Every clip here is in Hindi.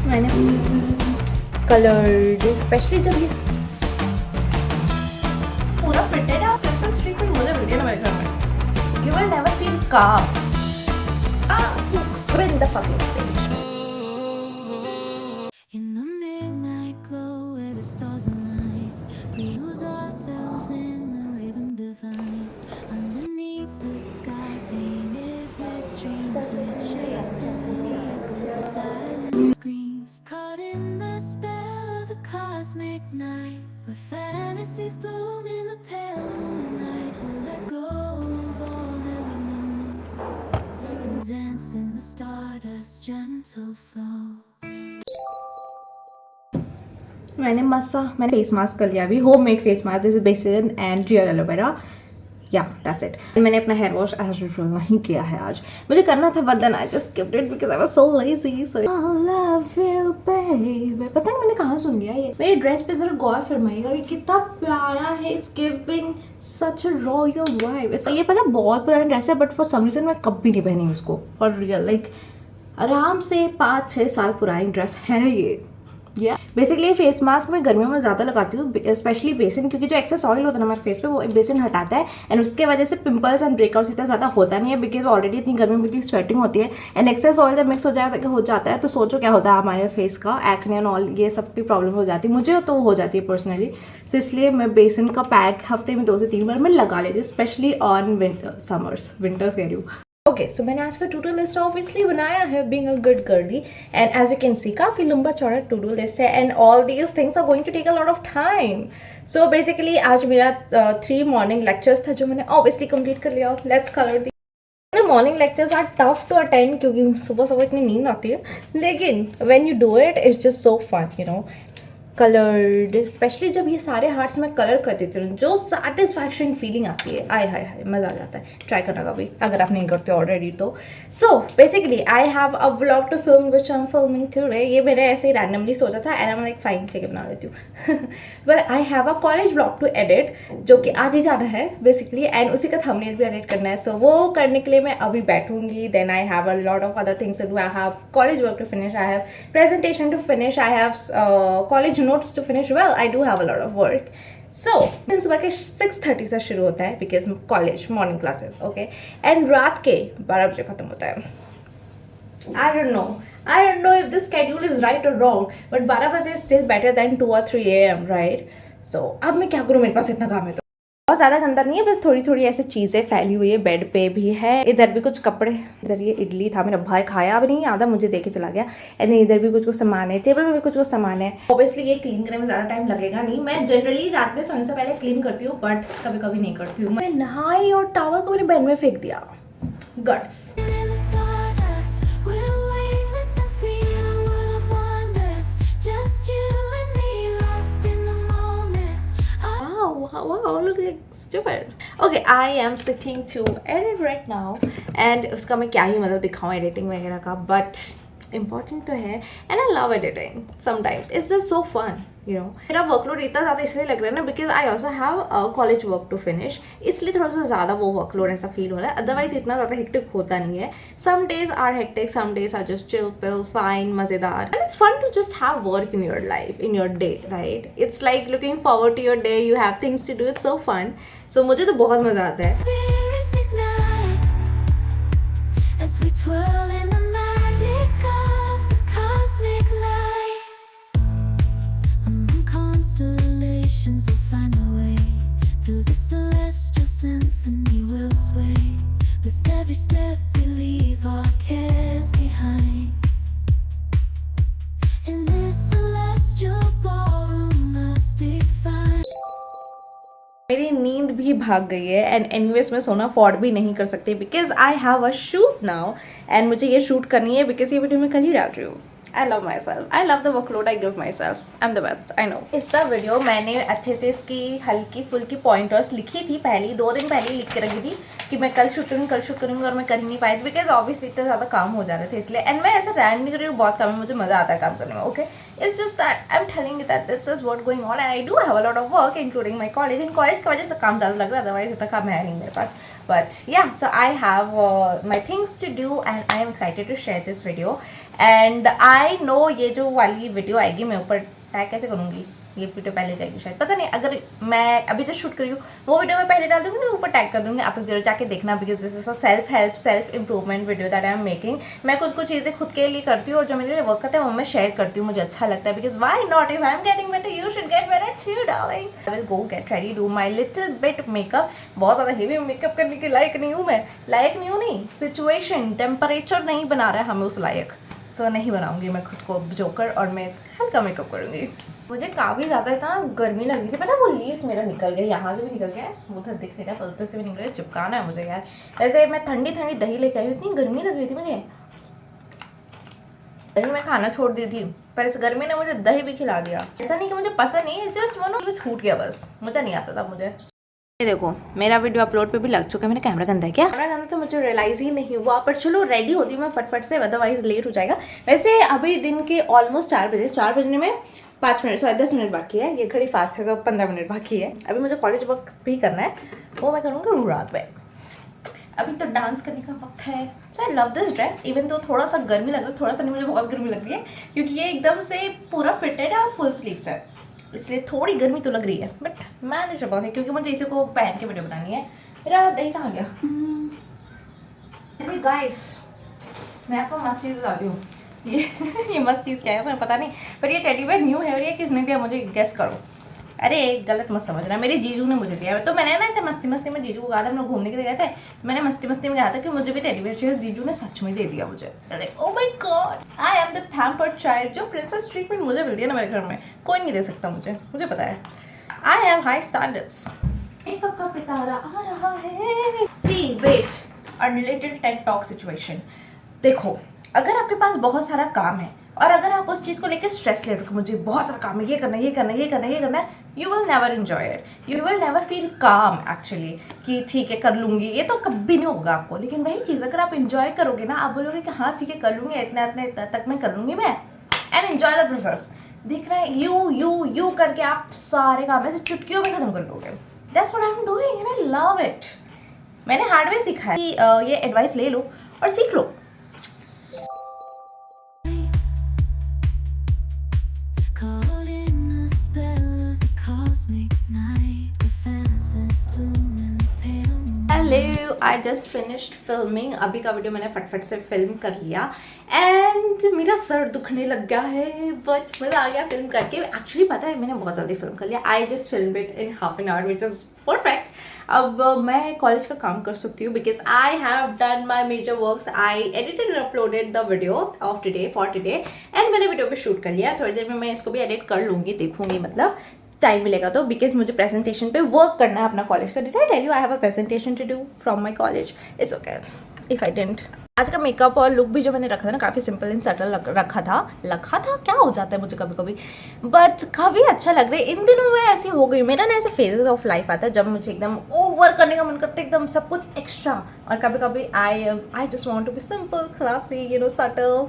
मैंने कलर्ड, स्पेशली जब ये पूरा फिटेड है, आप कैसे स्ट्रीट में मुझे मिलिए ना मेरे घर में, यू विल नेवर फील काम in the fucking stage. In the midnight glow where the stars align, we lose ourselves in the rhythm divine. Underneath the sky painted with dreams, we're chasing the echoes of silent screams. Caught in the spell of the cosmic night, where fantasies bloom in the pale moonlight. We'll let go of all that we know and dance in the stardust gentle flow. मैंने फेस मास्क कर लिया अभी, home made face mask, this is basin and real aloe vera, या दैट्स इट। मैंने अपना हेयर वॉश एज यूजुअल नहीं किया है आज, मुझे करना था but then I just skipped it because I was so lazy. So I love you baby, पता नहीं मैंने कहाँ सुन लिया ये। मेरी ड्रेस पे जरा गौर फरमाइएगा कि कितना प्यारा है, it's giving such a royal vibe. ये पता बहुत पुरानी ड्रेस है बट फॉर सम रीजन मैं कभी नहीं पहनी उसको, फॉर रियल, लाइक आराम से 5-6 साल पुरानी ड्रेस है ये। या बेसिकली फेस मास्क मैं गर्मियों में ज़्यादा लगाती हूँ, स्पेशली बेसिन, क्योंकि जो एक्सेस ऑयल होता है ना हमारे फेस पे वो बेसिन हटाता है एंड उसके वजह से पिंपल्स एंड ब्रेकआउट्स इतना ज़्यादा होता नहीं है, बिकॉज ऑलरेडी इतनी गर्मी में इतनी स्वेटिंग होती है एंड एक्सेस ऑयल जब मिक्स हो जाता है तो सोचो क्या होता है हमारे फेस का, एक्ने एंड ऑल ये सब की प्रॉब्लम हो जाती है, मुझे तो हो जाती है पर्सनली। तो इसलिए मैं बेसिन का पैक हफ्ते में 2 से 3 बार मैं लगा लेती हूँ, स्पेशली ऑन विंटर्स कह रही हूँ। ओके सो मैंने आज का टू डू लिस्ट ऑब्वियसली बनाया है being a good girly, and as you can see काफ़ी लंबा चौड़ा टू डू लिस्ट है and all these things are going to take a lot of time. So basically आज मेरा 3 मॉर्निंग लेक्चर्स था जो मैंने ऑब्वियसली कंप्लीट कर लिया। Let's colour the morning lectures are tough to attend क्योंकि सुबह सुबह इतनी नींद आती है, लेकिन when you do it it's just so fun, you know. Coloured, specially जब ये सारे हार्ट्स में कलर कर देती हूँ, जो सेटिस्फैक्शन फीलिंग आती है, आय हाय हाय मज़ा आ जाता है। ट्राई करना कभी अगर आप नहीं करते ऑलरेडी तो। So basically I have a vlog to film which I am filming today. ये मैंने ऐसे ही रैंडमली सोचा था and I am like fine ठीक है बना लेती हूँ। But I have a college vlog to edit जो कि आज ही जाना है बेसिकली, एंड उसी का थंबनेल भी एडिट करना है। सो वो करने के लिए मैं अभी बैठूंगी, then I have a lot of other things to do. I have college work to finish, I have presentation to finish, I have college notes to finish. Well, I do have a lot of work. So दिन सुबह के 6:30 से शुरू होता है because college morning classes, okay, and रात के 12 बजे खत्म होता है। I don't know if this schedule is right or wrong, but 12 बजे is still better than 2 or 3 AM, right? So अब मैं क्या करूँ, मेरे पास इतना काम है तो। बहुत ज़्यादा गंदा नहीं है, बस थोड़ी थोड़ी ऐसे चीज़ें फैली हुई है, बेड पे भी है, इधर भी कुछ कपड़े, इधर ये इडली था मेरा भाई खाया भी नहीं, आधा मुझे देके चला गया, एंड इधर भी कुछ सामान है, टेबल में भी कुछ सामान है। ऑब्वियसली ये क्लीन करने में ज़्यादा टाइम लगेगा नहीं, मैं जनरली रात में सोने से पहले क्लीन करती हूँ बट कभी कभी नहीं करती हूँ। मैं नहाई और टॉवल को मेरे बेड में फेंक दिया, guts. Wow, look like stupid. Okay, I am sitting to edit right now, and उसका मैं क्या ही मतलब दिखाऊँ एडिटिंग वगैरह का, but important तो है, and I love editing. Sometimes it's just so fun, you know. मेरा वर्कलोड इतना ज़्यादा इसलिए लग रहा है ना because I also have college work to finish, इसलिए थोड़ा सा ज़्यादा वो वर्कलोड ऐसा फील हो रहा है, अदरवाइज इतना ज़्यादा हेक्टिक होता नहीं है। Some days are hectic, some days are just chill pill fine मज़ेदार, and it's fun to just have work in your life, in your day, right? It's like looking forward to your day, you have things to do, it's so fun. So मुझे तो बहुत मज़ा आता है। As we twirl in the magic of the cosmic light, among constellations we'll find our way, through the celestial symphony we'll sway, with every step we leave our cares behind, in this celestial ballroom love's defined. मेरी नींद भी भाग गई है एंड एनीवेज मैं सोना अफोर्ड भी नहीं कर सकती because I have a shoot now, and मुझे ये शूट करनी है बिकॉज ये वीडियो मैं कल ही डाल रही हूँ। I love my self, I love the workload I give my self, I am the best, I know. इस द वीडियो मैंने अच्छे से इसकी हल्की फुल्की पॉइंटर्स लिखी थी, पहले 2 दिन पहले ही लिख के रखी थी कि मैं कल शूट करूँगी और मैं कर ही नहीं पाई बिकॉज ऑब्वियसली इतना ज़्यादा काम हो जा रहे थे इसलिए, एंड मैं ऐसा रैंड नहीं कर रही हूँ, बहुत काम है, मुझे मज़ा आता है काम करने में, okay. It's just that I am telling you that this is what going on, and I do have a lot of work including my college, in college की वजह से काम ज़्यादा लग रहा है, अदरवाइज इतना काम है नहीं मेरे पास। But yeah, so I have my things to do and I am excited to share this video. And I know ये जो वाली वीडियो आएगी मैं ऊपर टैग कैसे करूँगी, ये वीडियो पहले जाएगी शायद, पता नहीं, अगर मैं अभी जो शूट करी हूँ वो वीडियो मैं पहले डाल दूँगी तो ऊपर टैग कर दूँगी, आप लोग जरूर जाके देखना, because this is a self help self improvement video that I am making. मैं कुछ कुछ चीज़ें खुद के लिए करती हूँ और जो मेरे लिए वर्क करता है वो मैं शेयर करती हूँ, मुझे अच्छा लगता है, because why not, if I am getting better you should get better too darling. I will go get ready, do my little bit makeup. बहुत ज़्यादा हेवी मेकअप करने के लायक नहीं हूँ मैं, लायक नहीं हूँ नहीं, सिचुएशन टेम्परेचर नहीं बना रहा है हमें उस लायक. सो नहीं बनाऊंगी मैं खुद को जोकर और मैं हल्का मेकअप करूँगी. मुझे काफ़ी ज़्यादा इतना गर्मी लग रही थी, पता वो लीव्स मेरा निकल गया, यहाँ से भी निकल गया है, वो उधर दिख नहीं रहा पर उधर से भी निकल गया, चिपकाना है मुझे यार. वैसे मैं ठंडी ठंडी दही लेके आई हूँ, इतनी गर्मी लग रही थी मुझे, दही मैं खाना छोड़ दी थी पर इस गर्मी ने मुझे दही भी खिला दिया. ऐसा नहीं कि मुझे पसंद नहीं है, जस्ट वो ना छूट गया बस, मज़ा नहीं आता था मुझे. ये देखो मेरा वीडियो अपलोड पे भी लग चुका है, मेरा कैमरा गंदा है क्या, कैमरा गंदा तो मुझे रियलाइज ही नहीं हुआ, पर चलो रेडी होती हूँ मैं फटफट से, अदरवाइज लेट हो जाएगा. वैसे अभी दिन के ऑलमोस्ट 4 बजे, 4 बजने में 5 मिनट 10 मिनट बाकी है, ये घड़ी फास्ट है तो 15 मिनट बाकी है. अभी मुझे कॉलेज वर्क भी करना है, वो मैं करूँगी रात में. अभी तो डांस करने का वक्त है. So I love this dress, even though थोड़ा सा गर्मी लग रहा है, थोड़ा सा नहीं मुझे बहुत गर्मी लग रही है क्योंकि ये एकदम से पूरा फिटेड है और फुल स्लीव्स है, इसलिए थोड़ी गर्मी तो लग रही है बट मैनेजेबल है क्योंकि मुझे इसी को पहन के वीडियो बनानी है. मेरा दही कहाँ गया? अरे गाइस मैं आपको मस्त चीज़ बताती हूँ, ये मस्त चीज़ क्या है इसमें पता नहीं, पर ये टेडी बेयर न्यू है और ये किसने दिया मुझे गेस करो. अरे गलत मत समझना, मेरे जीजू ने मुझे दिया है. तो मैंने ना ऐसे मस्ती मस्ती में जीजू को कहा था, हम लोग घूमने के लिए गए थे, तो मैंने मस्ती मस्ती में कहा था कि मुझे भी टेडी बेयर चाहिए, जीजू ने सच में दे दिया मुझे. Oh my God, I am the pampered child. जो प्रिंसेस ट्रीटमेंट मुझे मिलती है ना मेरे घर में कोई नहीं दे सकता मुझे पता है. I have high standards. Makeup का पिटारा आ रहा है. See wait a little tech talk situation. देखो अगर आपके पास बहुत सारा काम है और अगर आप उस चीज़ को लेकर स्ट्रेस ले रहे हो, मुझे बहुत सारा काम है, ये करना है, ये करना है, ये करना है, ये करना है, you will never enjoy it, you will never feel काम एक्चुअली कि ठीक है कर लूँगी, ये तो कभी नहीं होगा आपको. लेकिन वही चीज़ अगर आप इंजॉय करोगे ना, आप बोलोगे कि हाँ ठीक है कर लूँगी, इतना तक मैं कर लूँगी मैं, एंड एंजॉय द प्रोसेस. दिख रहा है यू करके आप सारे काम ऐसे चुटकियों में खत्म कर लोगे. That's what I am doing and I love it. मैंने हार्ड वे सीखा है कि ये एडवाइस ले लो और सीख लो. Caught in the spell of the cosmic night, the fences bloom in the pale moon. Hello, I just finished filming. अभी का वीडियो मैंने फटफट से फिल्म कर लिया एंड मेरा सर दुखने लग गया है, बट मज़ा आ गया फिल्म करके. एक्चुअली पता है मैंने बहुत जल्दी फिल्म कर लिया, I just film it in half an hour which is perfect. अब मैं कॉलेज का काम कर सकती हूँ because I have done my major works. I edited and uploaded the video of today for today and मैंने वीडियो पे शूट कर लिया. थोड़ी देर में मैं इसको भी एडिट कर लूँगी, देखूंगी मतलब टाइम मिलेगा तो, बिकॉज मुझे प्रेजेंटेशन पे वर्क करना है अपना कॉलेज का. Did I tell you I have a presentation to do from my college. It's okay if I didn't. आज का मेकअप और लुक भी जो मैंने रखा था ना काफ़ी सिंपल एंड सटल रखा था क्या हो जाता है मुझे कभी कभी, बट काफ़ी अच्छा लग रहा है. इन दिनों मैं ऐसी हो गई, मेरा ना ऐसे फेजेस ऑफ लाइफ आता है जब मुझे एकदम ओवर करने का मन करता है, एकदम सब कुछ एक्स्ट्रा, और कभी कभी I just want to be simple classy you know subtle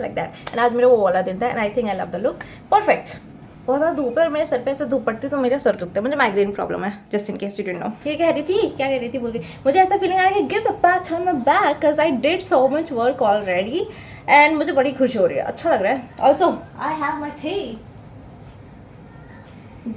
like that. And आज मेरा वो वाला दिन था and I think I love the look perfect. बहुत ज़्यादा धूप है और मेरे सर पे ऐसे धूप पड़ती है तो मेरा सर दुखता है, मुझे माइग्रेन प्रॉब्लम है, just in case you didn't know. ये क्या कह रही थी बोल के मुझे ऐसा फीलिंग आ रहा है कि give a PAT on my back because I did so much work already and मुझे बड़ी खुशी हो रही है, अच्छा लग रहा है. Also I have my T,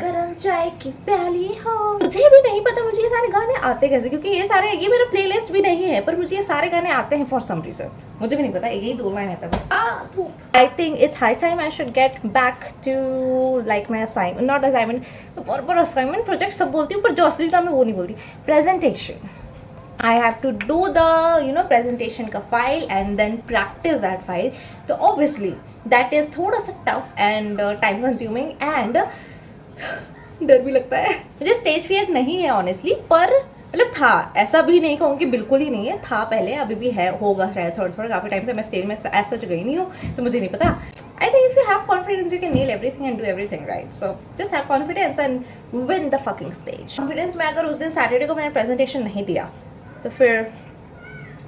गरम चाय की प्याली हो. मुझे भी नहीं पता मुझे ये सारे गाने आते कैसे, क्योंकि ये मेरा प्लेलिस्ट भी नहीं है, पर मुझे ये सारे गाने आते हैं फॉर सम रीजन, मुझे भी नहीं पता, यही 2 लाइन आता है बस. I think it's high time I should get back to like my assignment, not assignment, पर असाइनमेंट प्रोजेक्ट सब बोलती हूँ पर जो असली नाम है वो नहीं बोलती. Presentation, I have to do the presentation का file and then practice that file. तो obviously that is थोड़ा सा tough and time consuming and डर भी लगता है. मुझे स्टेज फियर नहीं है ऑनेस्टली, पर मतलब था, ऐसा भी नहीं कहूँगी बिल्कुल ही नहीं है, था पहले, अभी भी है, होगा शायद थोड़ा काफ़ी टाइम से मैं स्टेज में ऐसा गई नहीं हूँ तो मुझे नहीं पता. I think if you have confidence you can nail everything and do everything right, so just have confidence and win the fucking stage. Confidence में अगर उस दिन सैटरडे को मैंने प्रेजेंटेशन नहीं दिया तो फिर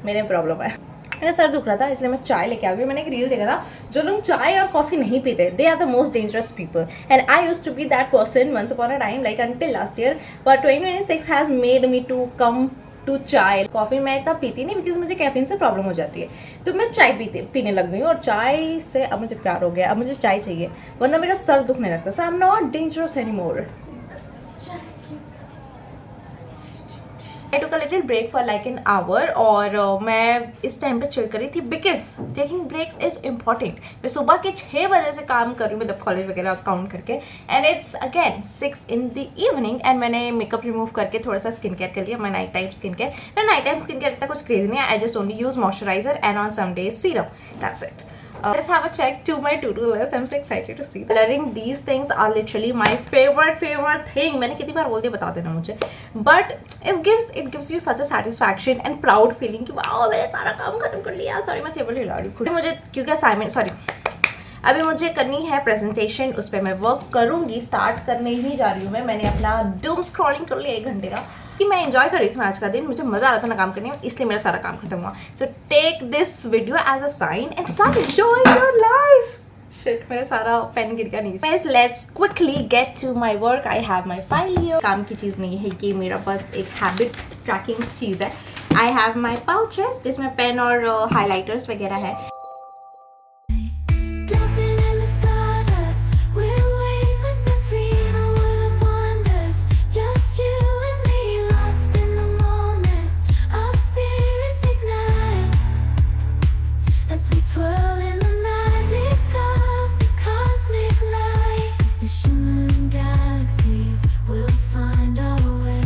मेरे प्रॉब्लम है. मेरा सर दुख रहा था इसलिए मैं चाय लेके आ गई. मैंने एक रील देखा था, जो लोग चाय और कॉफ़ी नहीं पीते they are the most dangerous people and I used to be that person once upon a time like until last year, but 2026 has made me to come to chai. Coffee मैं इतना पीती नहीं बिकॉज मुझे कैफीन से प्रॉब्लम हो जाती है, तो मैं चाय पीने लग गई हूँ और चाय से अब मुझे प्यार हो गया। अब मुझे चाय चाहिए वरना मेरा सर दुखने लगता है। So I am not dangerous any more. I took a little break for like an hour और मैं इस टाइम पे चिल करी थी because taking breaks is important. मैं सुबह के 6 बजे से काम कर रही हूँ, मतलब कॉलेज वगैरह काउंट करके, and it's again 6 in the evening and मैंने मेकअप रिमूव करके थोड़ा सा स्किन केयर कर लिया। मैं नाइट टाइम स्किन केयर, मैं नाइट टाइम स्किन केयर इतना कुछ क्रेजी नहीं है। I just only use moisturiser and on some days serum, that's it. Let's have a check to my to-do list. I'm so excited to see that. Coloring these things are literally my favorite thing. मैंने कितनी बार बोल दिया, बता देना मुझे. But it gives you such a satisfaction and proud feeling कि वाओ मैंने सारा काम खत्म कर लिया. Sorry मैं टेबल हिला रही हूँ. मुझे क्योंकि असाइनमेंट अभी मुझे करनी है प्रेजेंटेशन, उस पर मैं वर्क करूँगी. स्टार्ट करने ही जा रही हूँ मैंने अपना डूम स्क्रॉलिंग कर लिया 1 घंटे का कि मैं एंजॉय कर रही थी आज का दिन. मुझे मज़ा आ रहा था ना काम करने में, इसलिए मेरा सारा काम खत्म हुआ. So take this video as a sign and start enjoying your life. Shit, मेरा सारा पेन गिर गया नीचे. Let's quickly get to my work. I have my file here. काम की चीज़ नहीं है कि मेरा बस एक हैबिट ट्रैकिंग चीज़ है. आई हैव माय पाउचेस जिसमें पेन और हाईलाइटर्स वगैरह है. Dancing in the stardust, we're weightless and free in a world of wonders. Just you and me, lost in the moment. Our spirits ignite as we twirl in the magic of the cosmic light. The shimmering galaxies will find our way,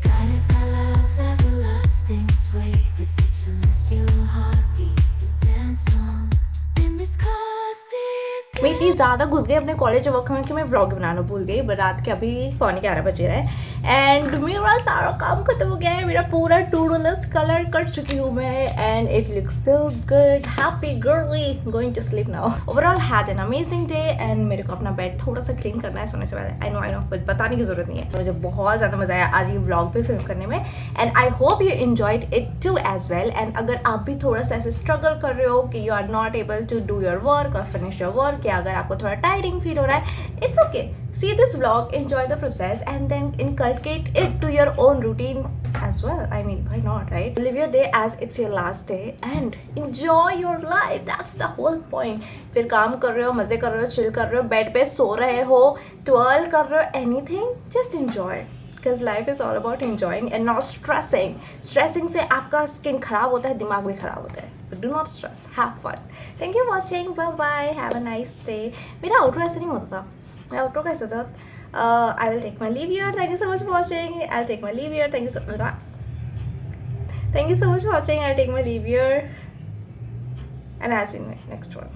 guided by love's everlasting sway. With each celestial heartbeat, we dance on in this cosmic. मैं इतनी ज़्यादा घुस गई अपने कॉलेज वर्क में कि मैं व्लॉग बनाना भूल गई. बट रात के अभी 11:15 बजे रहे एंड मेरा सारा काम खत्म हो गया है. मेरा पूरा टू डू लिस्ट कलर कर चुकी हूँ मैं and it looks so good. Happy girly going to sleep now. Overall had an amazing day and मेरे को अपना बेड थोड़ा सा क्लीन करना है सोने से पहले. आई नो कुछ बताने की जरूरत नहीं है. मुझे बहुत ज़्यादा मज़ा आया आज ये व्लॉग पे फिल्म करने में and I hope you enjoyed it too as well. And अगर आप भी थोड़ा सा ऐसे स्ट्रगल कर रहे हो कि you are not able to do your work और फिनिश योर वर्क, या अगर आपको थोड़ा टायरिंग फील हो रहा है, it's okay. See this vlog, enjoy the process and then inculcate it to your own routine as well. I mean, why not, right? Live your day as it's your last day and enjoy your life. That's the whole point. फिर काम कर रहे हो, मजे कर रहे हो, चिल कर रहे हो, बेड पे सो रहे हो, twirl कर रहे हो, anything, just enjoy. Because life is all about enjoying and not stressing. Stressing से आपका स्किन खराब होता है, दिमाग भी खराब होता है. So do not stress. Have fun. Thank you for watching. Bye bye. Have a nice day. मेरा आउटरो ऐसे नहीं होता था. मैं आउटरो कैसे होता? I will take my leave here. Thank you so much for watching. I'll take my leave here. Thank you so much for watching. I'll take my leave here. And I'll see you in the next one.